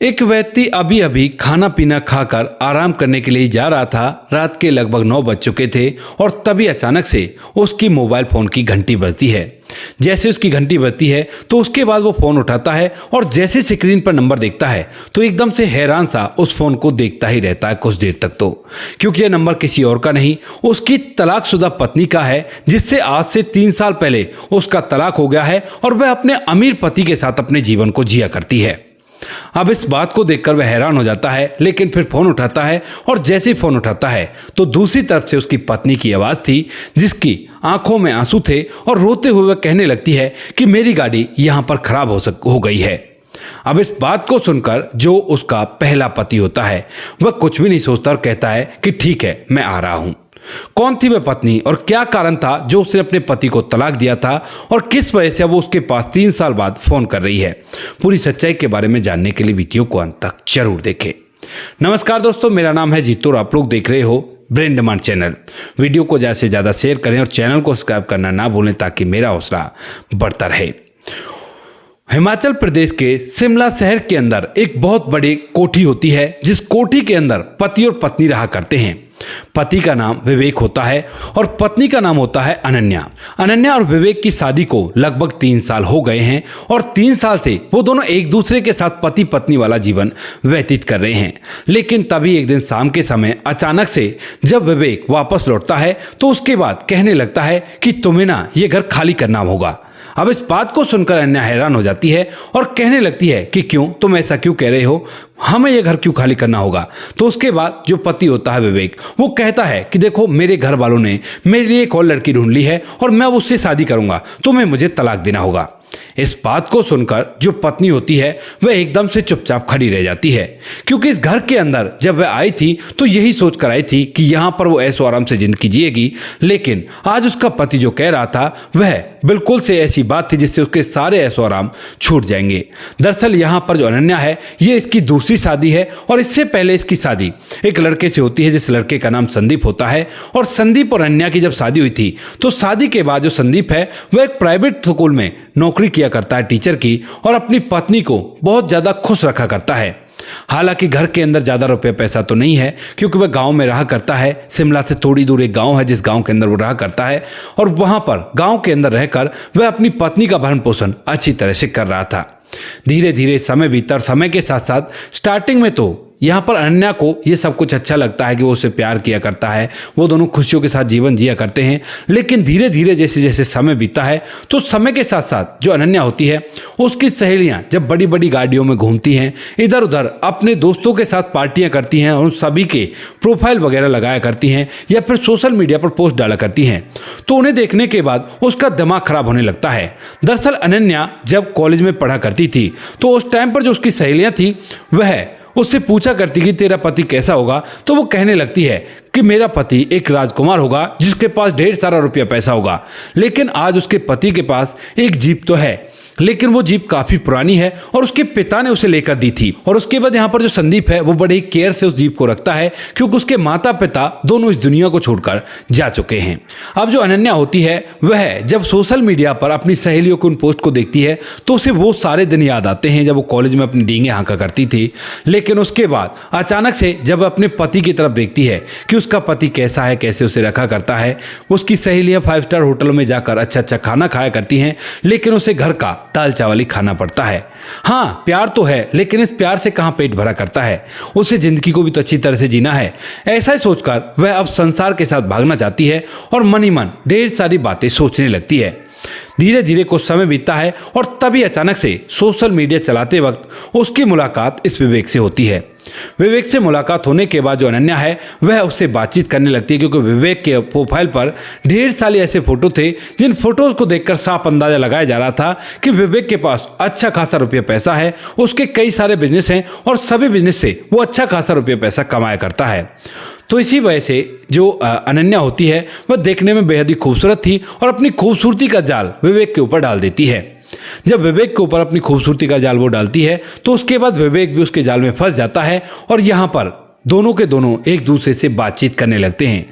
एक व्यक्ति अभी अभी खाना पीना खाकर आराम करने के लिए जा रहा था। रात के लगभग 9 बज चुके थे और तभी अचानक से उसकी मोबाइल फोन की घंटी बजती है। जैसे उसकी घंटी बजती है तो उसके बाद वो फोन उठाता है और जैसे स्क्रीन पर नंबर देखता है तो एकदम से हैरान सा उस फोन को देखता ही रहता है कुछ देर तक, तो क्योंकि यह नंबर किसी और का नहीं, उसकी तलाकशुदा पत्नी का है, जिससे आज से 3 साल पहले उसका तलाक हो गया है और वह अपने अमीर पति के साथ अपने जीवन को जिया करती है। अब इस बात को देखकर वह हैरान हो जाता है, लेकिन फिर फोन उठाता है और जैसे ही फोन उठाता है तो दूसरी तरफ से उसकी पत्नी की आवाज थी, जिसकी आंखों में आंसू थे और रोते हुए वह कहने लगती है कि मेरी गाड़ी यहां पर खराब हो गई है। अब इस बात को सुनकर जो उसका पहला पति होता है वह कुछ भी नहीं सोचता और कहता है कि ठीक है, मैं आ रहा हूं। कौन थी वह पत्नी और क्या कारण था जो उसने अपने पति को तलाक दिया था और किस वजह से वो उसके पास 3 साल बाद फोन कर रही है, पूरी सच्चाई के बारे में जानने के लिए वीडियो को अंत तक जरूर देखें। नमस्कार दोस्तों, मेरा नाम है जीतू और आप लोग देख रहे हो ब्रेन डिमांड चैनल। वीडियो को ज़्यादा से ज़्यादा शेयर करें और चैनल को सब्सक्राइब करना ना भूलें ताकि मेरा हौसला बढ़ता रहे। हिमाचल प्रदेश के शिमला शहर के अंदर एक बहुत बड़ी कोठी होती है, जिस कोठी के अंदर पति और पत्नी रहा करते हैं। पति का नाम विवेक होता है और पत्नी का नाम होता है अनन्या। अनन्या और विवेक की शादी को लगभग 3 साल हो गए हैं और 3 साल से वो दोनों एक दूसरे के साथ पति पत्नी वाला जीवन व्यतीत कर रहे हैं। लेकिन तभी एक दिन शाम के समय अचानक से जब विवेक वापस लौटता है तो उसके बाद कहने लगता है कि तुम्हें ना ये घर खाली करना होगा। अब इस बात को सुनकर अनन्या हैरान हो जाती है और कहने लगती है कि क्यों, तुम ऐसा क्यों कह रहे हो, हमें यह घर क्यों खाली करना होगा। तो उसके बाद जो पति होता है विवेक, वो कहता है कि देखो, मेरे घर वालों ने मेरे लिए एक और लड़की ढूंढ ली है और मैं उससे शादी करूंगा, तुम्हें मुझे तलाक देना होगा। इस बात को सुनकर जो पत्नी होती है वह एकदम से चुपचाप खड़ी रह जाती है, क्योंकि इस घर के अंदर जब वह आई थी तो यही सोच कर आई थी कि यहाँ पर वो ऐशो आराम से जिंदगी जिएगी। लेकिन आज उसका पति जो कह रहा था वह बिल्कुल से ऐसी बात थी जिससे उसके सारे ऐशो आराम छूट जाएंगे। दरअसल यहाँ पर जो अनन्या है ये इसकी दूसरी शादी है और इससे पहले इसकी शादी एक लड़के से होती है, जिस लड़के का नाम संदीप होता है। और संदीप और अनन्या की जब शादी हुई थी तो शादी के बाद जो संदीप है वह एक प्राइवेट स्कूल में नौकरी किया करता है टीचर की, और अपनी पत्नी को बहुत ज्यादा खुश रखा करता है। हालांकि घर के अंदर ज्यादा रुपया पैसा तो नहीं है, क्योंकि वह गांव में रहा करता है। शिमला से थोड़ी दूर एक गांव है जिस गांव के अंदर वो रहा करता है, और वहां पर गांव के अंदर रहकर वह अपनी पत्नी का भरण पोषण अच्छी तरह से कर रहा था। धीरे धीरे समय बीता और समय के साथ साथ स्टार्टिंग में तो यहाँ पर अनन्या को ये सब कुछ अच्छा लगता है कि वो उसे प्यार किया करता है, वो दोनों खुशियों के साथ जीवन जिया करते हैं। लेकिन धीरे धीरे जैसे जैसे समय बीता है तो समय के साथ साथ जो अनन्या होती है उसकी सहेलियां जब बड़ी बड़ी गाड़ियों में घूमती हैं, इधर उधर अपने दोस्तों के साथ पार्टियां करती हैं और सभी के प्रोफाइल वगैरह लगाया करती हैं या फिर सोशल मीडिया पर पोस्ट डाला करती हैं, तो उन्हें देखने के बाद उसका दिमाग खराब होने लगता है। दरअसल अनन्या जब कॉलेज में पढ़ा करती थी तो उस टाइम पर जो उसकी सहेलियां थी वह उससे पूछा करती कि तेरा पति कैसा होगा, तो वो कहने लगती है कि मेरा पति एक राजकुमार होगा जिसके पास ढेर सारा रुपया पैसा होगा। लेकिन आज उसके पति के पास एक जीप तो है, लेकिन वो जीप काफी पुरानी है और उसके पिता ने उसे लेकर दी थी। और उसके बाद यहाँ पर जो संदीप है वो बड़े ही केयर से उस जीप को रखता है, क्योंकि उसके माता पिता दोनों इस दुनिया को छोड़कर जा चुके हैं। अब जो अनन्या होती है वह जब सोशल मीडिया पर अपनी सहेलियों की उन पोस्ट को देखती है तो उसे वो सारे दिन याद आते हैं जब वो कॉलेज में अपनी डींगे हाँका करती थी। लेकिन उसके बाद अचानक से जब अपने पति की तरफ देखती है कि उसका पति कैसा है, कैसे उसे रखा करता है, उसकी सहेलियां 5 स्टार होटलों में जाकर अच्छा अच्छा खाना खाया करती हैं, लेकिन उसे घर का दाल चावल ही खाना पड़ता है। हाँ, प्यार तो है, लेकिन इस प्यार से कहां पेट भरा करता है, उसे जिंदगी को भी तो अच्छी तरह से जीना है। ऐसा ही सोचकर वह अब संसार के साथ भागना चाहती है और मन ही मन ढेर सारी बातें सोचने लगती है। धीरे धीरे कुछ समय बीतता है और तभी अचानक से सोशल मीडिया चलाते वक्त उसकी मुलाकात इस विवेक से होती है। विवेक से मुलाकात होने के बाद जो अनन्या है वह उससे बातचीत करने लगती है, क्योंकि विवेक के प्रोफाइल पर ढेर सारे ऐसे फोटो थे जिन फोटोज को देखकर साफ अंदाजा लगाया जा रहा था कि विवेक के पास अच्छा खासा रुपया पैसा है, उसके कई सारे बिजनेस हैं और सभी बिजनेस से वो अच्छा खासा रुपया पैसा कमाया करता है। तो इसी वजह से जो अनन्या होती है वह देखने में बेहद ही खूबसूरत थी और अपनी खूबसूरती का जाल विवेक के ऊपर डाल देती है। जब विवेक के ऊपर अपनी खूबसूरती का जाल वो डालती है तो उसके बाद विवेक भी उसके जाल में फंस जाता है और यहाँ पर दोनों के दोनों एक दूसरे से बातचीत करने लगते हैं।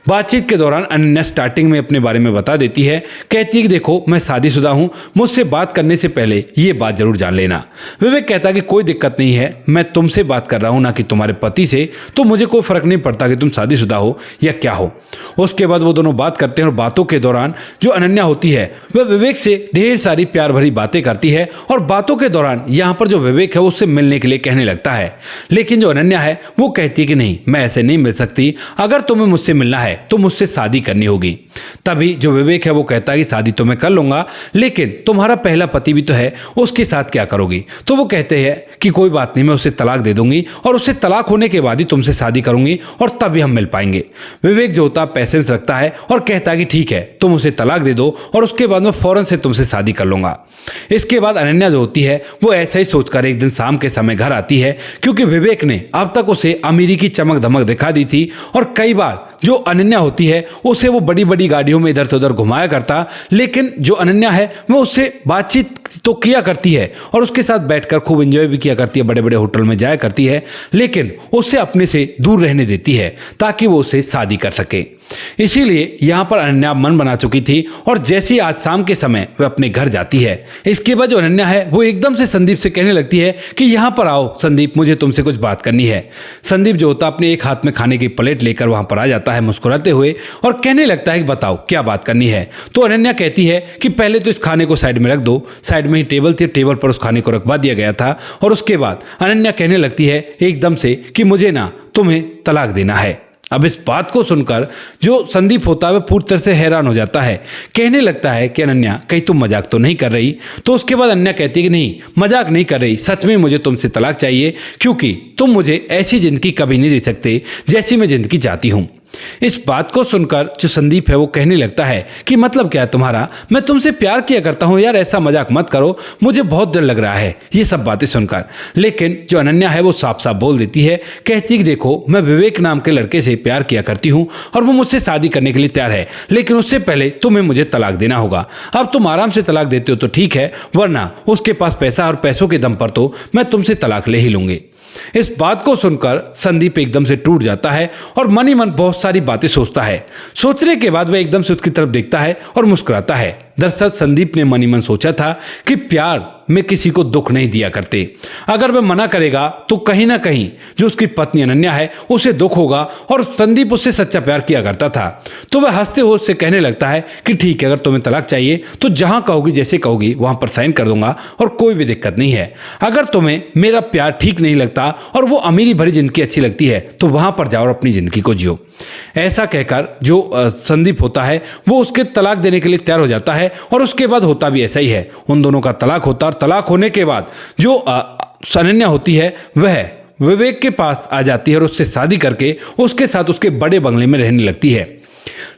बातचीत के दौरान अनन्या स्टार्टिंग में अपने बारे में बता देती है। कहती है कि देखो, मैं शादीशुदा हूं, मुझसे बात करने से पहले ये बात जरूर जान लेना। विवेक कहता है कि कोई दिक्कत नहीं है, मैं तुमसे बात कर रहा हूं, ना कि तुम्हारे पति से, तो मुझे कोई फर्क नहीं पड़ता कि तुम शादीशुदा हो या क्या हो। उसके बाद वो दोनों बात करते हैं और बातों के दौरान जो अनन्या होती है वह विवेक से ढेर सारी प्यार भरी बातें करती है और बातों के दौरान यहाँ पर जो विवेक है वो उससे मिलने के लिए कहने लगता है। लेकिन जो अनन्या है वो कहती है कि नहीं, मैं ऐसे नहीं मिल सकती, अगर तुम्हें मुझसे मिलना है तो मुझसे शादी करनी होगी। तभी जो विवेक है वो कहता है कि शादी तो मैं कर लूंगा, लेकिन तुम्हारा पहला पति भी तो है, उसके साथ क्या करोगी? तो वो कहते हैं कि कोई बात नहीं, मैं उसे तलाक दे दूंगी और उससे तलाक होने के बाद ही तुमसे शादी करूंगी और तभी हम मिल पाएंगे। विवेक जो होता है पेशेंस रखता है और कहता है कि ठीक है, तुम उसे तलाक दे दो और उसके बाद मैं फौरन से तुमसे शादी कर लूंगा। इसके बाद अनन्या जो होती है वो ऐसा ही सोचकर एक दिन शाम के समय घर आती है, क्योंकि विवेक ने अब तक उसे अमीरी की चमक धमक दिखा दी थी और कई बार जो अनन्या होती है उसे वो बड़ी बड़ी गाड़ियों में इधर से उधर घुमाया करता। लेकिन जो अनन्या है वो उससे बातचीत तो किया करती है और उसके साथ बैठकर खूब एंजॉय भी किया करती है, बड़े बड़े होटल में जाया करती है, लेकिन उससे अपने से दूर रहने देती है ताकि वो उससे शादी कर सके। इसीलिए यहाँ पर अनन्या मन बना चुकी थी और जैसे ही आज शाम के समय वह अपने घर जाती है, इसके बाद जो अनन्या है वो एकदम से संदीप से कहने लगती है कि यहाँ पर आओ संदीप, मुझे तुमसे कुछ बात करनी है। संदीप जो होता अपने एक हाथ में खाने की प्लेट लेकर वहां पर आ जाता है मुस्कुराते हुए और कहने लगता है कि बताओ क्या बात करनी है। तो अनन्या कहती है कि पहले तो इस खाने को साइड में रख दो। साइड में ही टेबल थी, टेबल पर उस खाने को रखवा दिया गया था और उसके बाद अनन्या कहने लगती है एकदम से कि मुझे ना तुम्हें तलाक देना है। अब इस बात को सुनकर जो संदीप होता है वह पूरी तरह से हैरान हो जाता है, कहने लगता है कि अनन्या कहीं तुम मजाक तो नहीं कर रही? तो उसके बाद अनन्या कहती है कि नहीं, मजाक नहीं कर रही, सच में मुझे तुमसे तलाक चाहिए, क्योंकि तुम मुझे ऐसी जिंदगी कभी नहीं दे सकते जैसी मैं जिंदगी चाहती हूँ। इस बात को सुनकर जो संदीप है वो कहने लगता है कि मतलब क्या है तुम्हारा, मैं तुमसे प्यार किया करता हूं यार, ऐसा मजाक मत करो, मुझे बहुत डर लग रहा है ये सब बातें सुनकर। लेकिन जो अनन्या है वो साफ साफ बोल देती है, कहती है कि देखो, मैं विवेक नाम के लड़के से प्यार किया करती हूं और वो मुझसे शादी करने के लिए तैयार है, लेकिन उससे पहले तुम्हें मुझे तलाक देना होगा। अब तुम आराम से तलाक देते हो तो ठीक है, वरना उसके पास पैसा और पैसों के दम पर तो मैं तुमसे तलाक ले ही लूंगी। इस बात को सुनकर संदीप एकदम से टूट जाता है और मन ही मन बहुत सारी बातें सोचता है। सोचने के बाद वह एकदम से उसकी तरफ देखता है और मुस्कुराता है। दरअसल संदीप ने मन ही मन सोचा था कि प्यार में किसी को दुख नहीं दिया करते, अगर वह मना करेगा तो कहीं ना कहीं जो उसकी पत्नी अनन्या है उसे दुख होगा और संदीप उससे सच्चा प्यार किया करता था। तो वह हंसते हुए उससे कहने लगता है कि ठीक है, अगर तुम्हें तलाक चाहिए तो जहां कहोगी जैसे कहोगी वहां पर साइन कर दूंगा और कोई भी दिक्कत नहीं है। अगर तुम्हें मेरा प्यार ठीक नहीं लगता और वो अमीरी भरी जिंदगी अच्छी लगती है तो वहां पर जाओ और अपनी जिंदगी को जियो। ऐसा कहकर जो संदीप होता है वो उसके तलाक देने के लिए तैयार हो जाता है और उसके बाद होता भी ऐसा ही है। उन दोनों का तलाक होता है और तलाक होने के बाद जो अनन्या होती है वह विवेक के पास आ जाती है और उससे शादी करके उसके साथ उसके बड़े बंगले में रहने लगती है।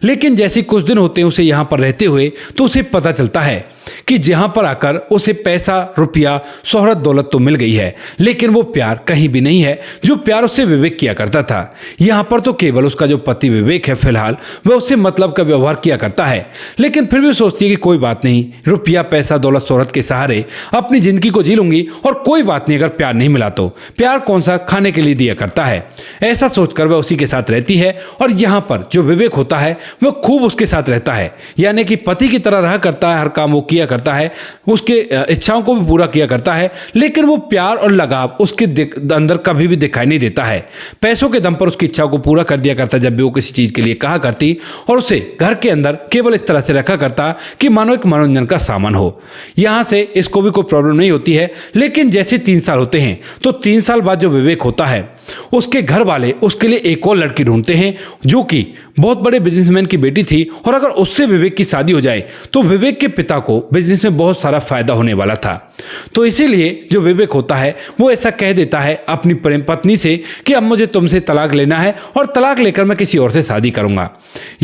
लेकिन जैसे कुछ दिन होते हैं उसे यहाँ पर रहते हुए, तो उसे पता चलता है कि जहाँ पर आकर उसे पैसा रुपया शोहरत दौलत तो मिल गई है, लेकिन वो प्यार कहीं भी नहीं है जो प्यार उससे विवेक किया करता था। यहाँ पर तो केवल उसका जो पति विवेक है फिलहाल वह उससे मतलब का व्यवहार किया करता है, लेकिन फिर भी सोचती है कि कोई बात नहीं, रुपया पैसा दौलत शोहरत के सहारे अपनी जिंदगी को जी लूंगी और कोई बात नहीं, अगर प्यार नहीं मिला तो प्यार कौन सा खाने के लिए दिया करता है। ऐसा सोचकर वह उसी के साथ रहती है और यहाँ पर जो विवेक होता है वह खूब उसके साथ रहता है, यानी कि पति की तरह रहा करता है, हर काम वो किया करता है, उसके इच्छाओं को भी पूरा किया करता है, लेकिन वो प्यार और लगाव उसके अंदर कभी भी दिखाई नहीं देता है। पैसों के दम पर उसकी इच्छाओं को पूरा कर दिया करता जब भी वो किसी चीज के लिए कहा करती, और उसे घर के अंदर केवल इस तरह से रखा करता कि मानो एक मनोरंजन का सामान हो। यहां से इसको भी कोई प्रॉब्लम नहीं होती है। लेकिन जैसे 3 साल होते हैं तो 3 साल बाद जो विवेक होता है उसके घर वाले उसके लिए एक और लड़की ढूंढते हैं जो कि बहुत बड़े बिजनेसमैन की बेटी थी, और अगर उससे विवेक की शादी हो जाए तो विवेक के पिता को बिजनेस में बहुत सारा फायदा होने वाला था। तो इसीलिए जो विवेक होता है वो ऐसा कह देता है अपनी प्रेम पत्नी से कि अब मुझे तुमसे तलाक लेना है और तलाक लेकर मैं किसी और से शादी करूंगा।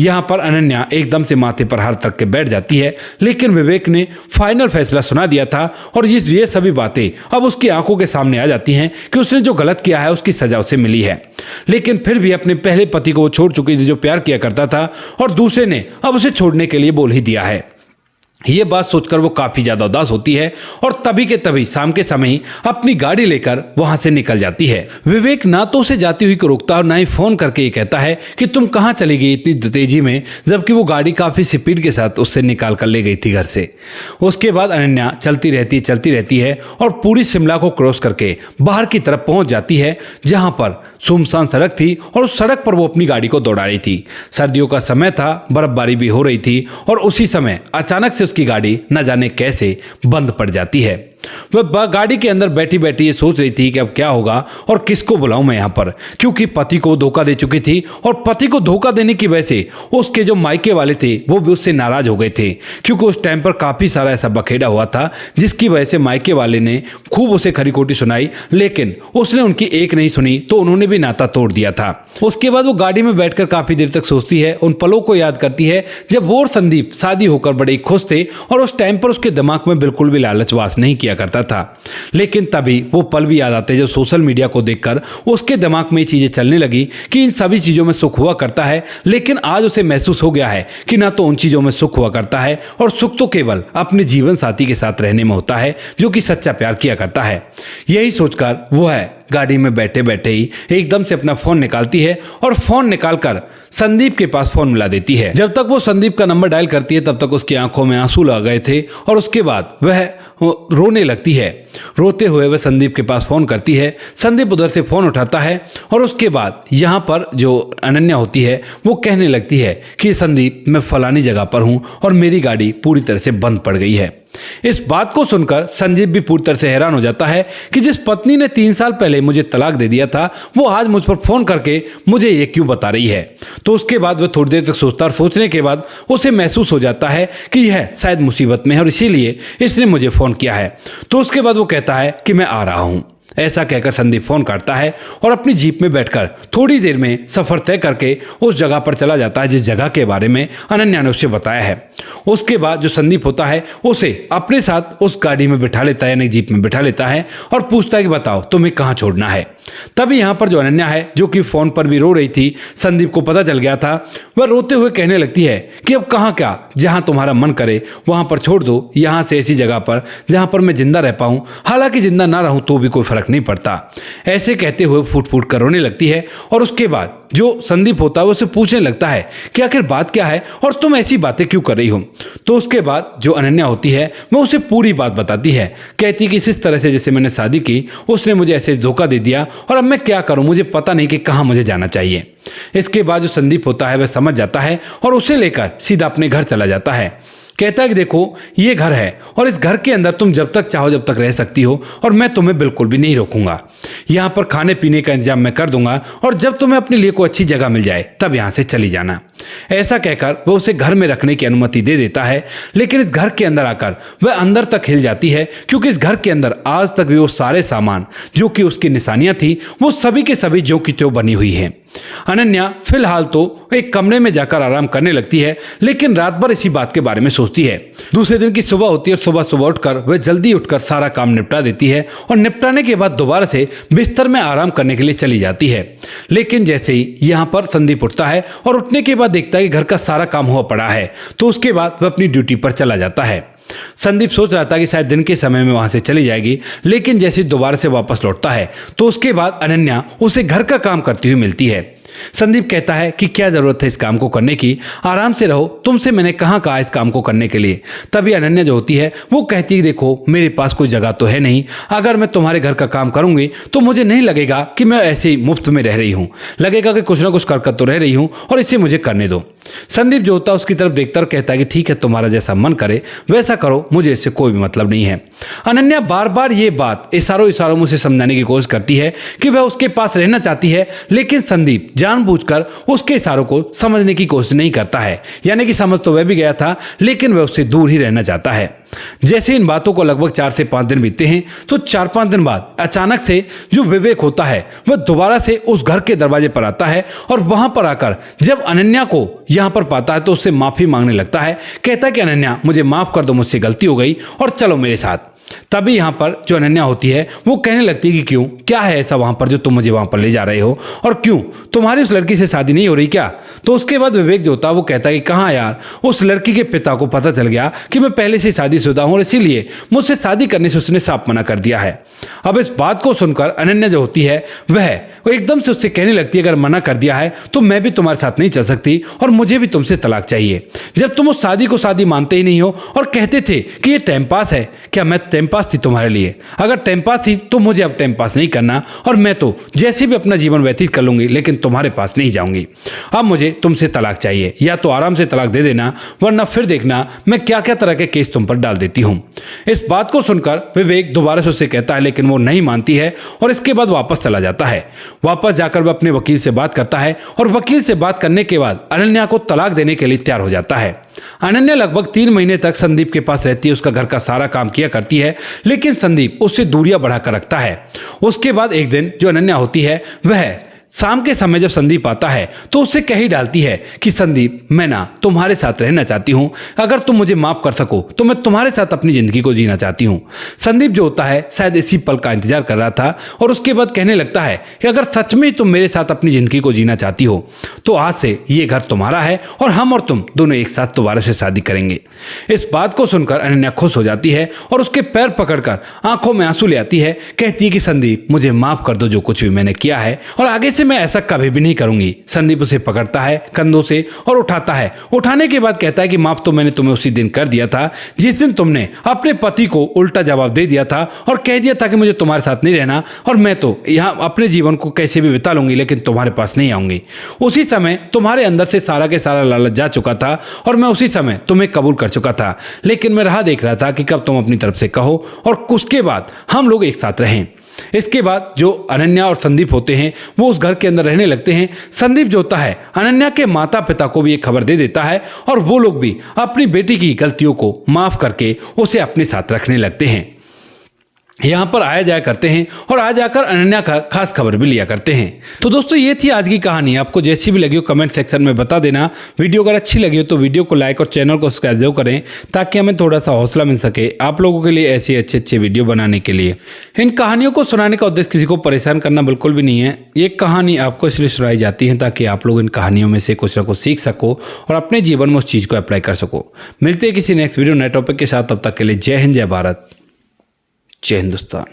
यहां पर अनन्या एकदम से माथे पर हाथ रख के बैठ जाती है, लेकिन विवेक ने फाइनल फैसला सुना दिया था और ये सभी बातें अब उसकी आंखों के सामने आ जाती हैं कि उसने जो गलत किया है उसकी सजा उसे मिली है। लेकिन फिर भी अपने पहले पति को वो छोड़ चुकी थी जो प्यार किया करता था, और दूसरे ने अब उसे छोड़ने के लिए बोल ही दिया है। ये बात सोचकर वो काफी ज्यादा उदास होती है और तभी के तभी शाम के समय ही अपनी गाड़ी लेकर वहां से निकल जाती है। विवेक ना तो उसे जाती हुई को रोकता और ना ही फोन करके ये कहता है कि तुम कहां चली गई इतनी तेजी में, जबकि वो गाड़ी काफी स्पीड के साथ उससे निकाल कर ले गई थी घर से। उसके बाद अनन्या चलती रहती है और पूरी शिमला को क्रॉस करके बाहर की तरफ पहुंच जाती है, जहां पर सुनसान सड़क थी और उस सड़क पर वो अपनी गाड़ी को दौड़ा रही थी। सर्दियों का समय था, बर्फबारी भी हो रही थी और उसी समय अचानक से उसकी गाड़ी न जाने कैसे बंद पड़ जाती है। वह गाड़ी के अंदर बैठी बैठी ये सोच रही थी कि अब क्या होगा और किसको बुलाऊं मैं यहाँ पर, क्योंकि पति को धोखा दे चुकी थी और पति को धोखा देने की वजह से उसके जो मायके वाले थे वो भी उससे नाराज हो गए थे, क्योंकि उस टाइम पर काफी सारा ऐसा बखेड़ा हुआ था जिसकी वजह से मायके वाले ने खूब उसे खरी खोटी सुनाई, लेकिन उसने उनकी एक नहीं सुनी तो उन्होंने भी नाता तोड़ दिया था। उसके बाद वो गाड़ी में बैठकर काफी देर तक सोचती है, उन पलों को याद करती है जब वो और संदीप शादी होकर बड़े खुश थे और उस टाइम पर उसके दिमाग में बिल्कुल भी लालच वास नहीं किया करता था। लेकिन तभी वो पल भी याद आते जब सोशल मीडिया को देखकर उसके दिमाग में ये चीजें चलने लगी कि इन सभी चीजों में सुख हुआ करता है, लेकिन आज उसे महसूस हो गया है कि ना तो उन चीजों में सुख हुआ करता है और सुख तो केवल अपने जीवन साथी के साथ रहने में होता है जो कि सच्चा प्यार किया करता है। यही सोचकर वो है गाड़ी में बैठे बैठे ही एकदम से अपना फोन निकालती है और फोन निकालकर संदीप के पास फोन मिला देती है। जब तक वो संदीप का नंबर डायल करती है तब तक उसकी आंखों में आंसू आ गए थे और उसके बाद वह रोने लगती है। रोते हुए वह संदीप के पास फोन करती है। संदीप उधर से फोन उठाता है और उसके बाद यहाँ पर जो अनन्या होती है वो कहने लगती है कि संदीप, मैं फलानी जगह पर हूँ और मेरी गाड़ी पूरी तरह से बंद पड़ गई है। इस बात को सुनकर संदीप भी पूरी तरह से हैरान हो जाता है कि जिस पत्नी ने 3 साल पहले मुझे तलाक दे दिया था वो आज मुझ पर फोन करके मुझे ये क्यों बता रही है। तो उसके बाद वह थोड़ी देर तक सोचता और सोचने के बाद उसे महसूस हो जाता है कि यह शायद मुसीबत में है और इसीलिए इसने मुझे फोन किया है। तो उसके बाद वो कहता है कि मैं आ रहा हूं। ऐसा कहकर संदीप फोन काटता है और अपनी जीप में बैठकर थोड़ी देर में सफर तय करके उस जगह पर चला जाता है जिस जगह के बारे में अनन्या ने उसे बताया है। उसके बाद जो संदीप होता है उसे अपने साथ उस गाड़ी में बिठा लेता है, यानी जीप में बिठा लेता है और पूछता है कि बताओ तुम्हें कहाँ छोड़ना है। तभी यहाँ पर जो अनन्या है, जो कि फोन पर भी रो रही थी, संदीप को पता चल गया था, वह रोते हुए कहने लगती है कि अब कहाँ क्या, जहाँ तुम्हारा मन करे वहां पर छोड़ दो, यहाँ से ऐसी जगह पर जहाँ पर मैं जिंदा रह पाऊं, हालांकि जिंदा ना रहूं तो भी कोई फर्क नहीं पड़ता। ऐसे कहते हुए फूट फूट कर रोने लगती है और उसके बाद जो संदीप होता है उसे पूछने लगता है कि आखिर बात क्या है और तुम ऐसी बातें क्यों कर रही हो। तो उसके बाद जो अनन्या होती है वह उसे पूरी बात बताती है। कहती है कि इस तरह से जैसे मैंने शादी की उसने मुझे ऐसे धोखा दे दिया और अब मैं क्या करूं, मुझे पता नहीं कि कहां मुझे जाना चाहिए। इसके बाद जो संदीप होता है वह समझ जाता है और उसे लेकर सीधा अपने घर चला जाता है। कहता है कि देखो ये घर है और इस घर के अंदर तुम जब तक चाहो जब तक रह सकती हो और मैं तुम्हें बिल्कुल भी नहीं रोकूंगा। यहाँ पर खाने पीने का इंतजाम मैं कर दूंगा और जब तुम्हें अपने लिए कोई अच्छी जगह मिल जाए तब यहाँ से चली जाना। ऐसा कहकर वह उसे घर में रखने की अनुमति दे देता है, लेकिन इस घर के अंदर आकर वह अंदर तक हिल जाती है, क्योंकि इस घर के अंदर आज तक भी वो सारे सामान जो कि उसकी निशानियां थी वो सभी के सभी जो की त्यों बनी हुई है। अनन्या फिलहाल तो एक कमरे में जाकर आराम करने लगती है, लेकिन रात भर इसी बात के बारे में सोचती है। दूसरे दिन की सुबह होती है और सुबह सुबह उठकर वह जल्दी उठकर सारा काम निपटा देती है और निपटाने के बाद दोबारा से बिस्तर में आराम करने के लिए चली जाती है। लेकिन जैसे ही यहाँ पर संदीप उठता है और उठने के बाद देखता है कि घर का सारा काम हुआ पड़ा है, तो उसके बाद वह अपनी ड्यूटी पर चला जाता है। संदीप सोच रहा था कि शायद दिन के समय में वहां से चली जाएगी, लेकिन जैसे दोबारा से वापस लौटता है तो उसके बाद अनन्या उसे घर का काम करती हुई मिलती है। संदीप कहता है कि क्या जरूरत है इस काम को करने की, आराम से रहो, तुमसे मैंने कहाँ कहा इस काम को करने के लिए। तभी अनन्या जो होती है वो कहती है देखो मेरे पास कोई जगह तो है नहीं, अगर मैं तुम्हारे घर का काम करूंगी तो मुझे नहीं लगेगा कि मैं ऐसे ही मुफ्त में रह रही हूँ, लगेगा कि कुछ ना कुछ कर तो रह रही हूँ और इसे मुझे करने दो। संदीप जो होता है उसकी तरफ देखकर कहता है कि ठीक है तुम्हारा जैसा मन करे वैसा करो, मुझे इससे कोई भी मतलब नहीं है। अनन्या बार बार ये बात इशारों में उसे समझाने की कोशिश करती है कि वह उसके पास रहना चाहती है, लेकिन संदीप जानबूझकर उसके इशारों को समझने की कोशिश नहीं करता है, यानी कि समझ तो वह भी गया था लेकिन वह उससे दूर ही रहना चाहता है। जैसे इन बातों को लगभग 4 से 5 दिन बीतते हैं तो 4-5 दिन बाद अचानक से जो विवेक होता है वह दोबारा से उस घर के दरवाजे पर आता है और वहां पर आकर जब अनन्या को यहां पर पाता है तो उससे माफी मांगने लगता है। कहता है कि अनन्या मुझे माफ कर दो, मुझसे गलती हो गई और चलो मेरे साथ। तभी यहाँ पर जो अनन्या होती है वो कहने लगती है कि क्यों, क्या है ऐसा वहाँ पर जो तुम मुझे वहाँ पर ले जा रहे हो, और क्यों तुम्हारी उस लड़की से शादी नहीं हो रही क्या। तो उसके बाद विवेक जो होता है वो कहता है कि कहाँ यार, उस लड़की के पिता को पता चल गया कि मैं पहले से शादीशुदा हूँ और इसीलिए मुझसे शादी करने से उसने साफ मना कर दिया है। अब इस बात को सुनकर अनन्या जो होती है वो एकदम से उससे कहने लगती है अगर मना कर दिया है तो मैं भी तुम्हारे साथ नहीं चल सकती और मुझे भी तुमसे तलाक चाहिए। जब तुम उस शादी को शादी मानते ही नहीं हो और कहते थे कि ये टाइम पास है, क्या मैं टाइम पास थी तुम्हारे लिए? अगर टाइम पास थी तो मुझे अब टाइम पास नहीं करना और मैं तो जैसे भी अपना जीवन व्यतीत कर लूंगी लेकिन तुम्हारे पास नहीं जाऊंगी। अब मुझे तुमसे तलाक चाहिए, या तो आराम से तलाक दे देना वरना फिर देखना मैं क्या क्या तरह के केस तुम पर डाल देती हूँ। इस बात को सुनकर विवेक दोबारा से उससे कहता है लेकिन वो नहीं मानती है और इसके बाद वापस चला जाता है। वापस जाकर वह अपने वकील से बात करता है और वकील से बात करने के बाद अनन्या को तलाक देने के लिए तैयार हो जाता है। अनन्या लगभग 3 महीने तक संदीप के पास रहती है, उसका घर का सारा काम किया करती है, लेकिन संदीप उससे दूरियां बढ़ाकर रखता है। उसके बाद एक दिन जो अनन्या होती है वह शाम के समय जब संदीप आता है तो उससे कह ही डालती है कि संदीप मैं ना तुम्हारे साथ रहना चाहती हूँ, अगर तुम मुझे माफ कर सको तो मैं तुम्हारे साथ अपनी जिंदगी को जीना चाहती हूँ। संदीप जो होता है शायद इसी पल का इंतजार कर रहा था और उसके बाद कहने लगता है कि अगर सच में तुम मेरे साथ अपनी जिंदगी को जीना चाहती हो तो आज से ये घर तुम्हारा है और हम और तुम दोनों एक साथ दोबारा से शादी करेंगे। इस बात को सुनकर अनन्या खुश हो जाती है और उसके पैर पकड़कर आंखों में आंसू ले आती है, कहती है कि संदीप मुझे माफ कर दो जो कुछ भी मैंने किया है और आगे से मैं ऐसा कभी भी नहीं करूंगी। संदीप उसे पकड़ता है कंधों से और उठाता है। उठाने के बाद कहता है कि माफ तो मैंने तुम्हें उसी दिन कर दिया था जिस दिन तुमने अपने पति को उल्टा जवाब दे दिया था और कह दिया था कि मुझे तुम्हारे साथ नहीं रहना और मैं तो यहाँ अपने जीवन को कैसे भी बिता लूंगी लेकिन तुम्हारे पास नहीं आऊंगी। उसी समय तुम्हारे अंदर से सारा के सारा लालच जा चुका था और मैं उसी समय तुम्हें कबूल कर चुका था, लेकिन मैं राह देख रहा था कि कब तुम अपनी तरफ से कहो और उसके बाद हम लोग एक साथ रहें। इसके बाद जो अनन्या और संदीप होते हैं वो उस घर के अंदर रहने लगते हैं। संदीप जो होता है अनन्या के माता पिता को भी एक खबर दे देता है और वो लोग भी अपनी बेटी की गलतियों को माफ करके उसे अपने साथ रखने लगते हैं। यहाँ पर आया जाया करते हैं और आ जाकर अनन्या का खास खबर भी लिया करते हैं। तो दोस्तों ये थी आज की कहानी। आपको जैसी भी लगी हो कमेंट सेक्शन में बता देना। वीडियो अगर अच्छी लगी हो तो वीडियो को लाइक और चैनल को सब्सक्राइब जरूर करें ताकि हमें थोड़ा सा हौसला मिल सके आप लोगों के लिए ऐसे अच्छे वीडियो बनाने के लिए। इन कहानियों को सुनाने का उद्देश्य किसी को परेशान करना बिल्कुल भी नहीं है। ये कहानी आपको इसलिए सुनाई जाती है ताकि आप लोग इन कहानियों में से कुछ ना कुछ सीख सको और अपने जीवन में उस चीज़ को अप्लाई कर सको। मिलते हैं किसी नेक्स्ट वीडियो नए टॉपिक के साथ, तब तक के लिए जय हिंद, जय भारत, जय हिंदुस्तान।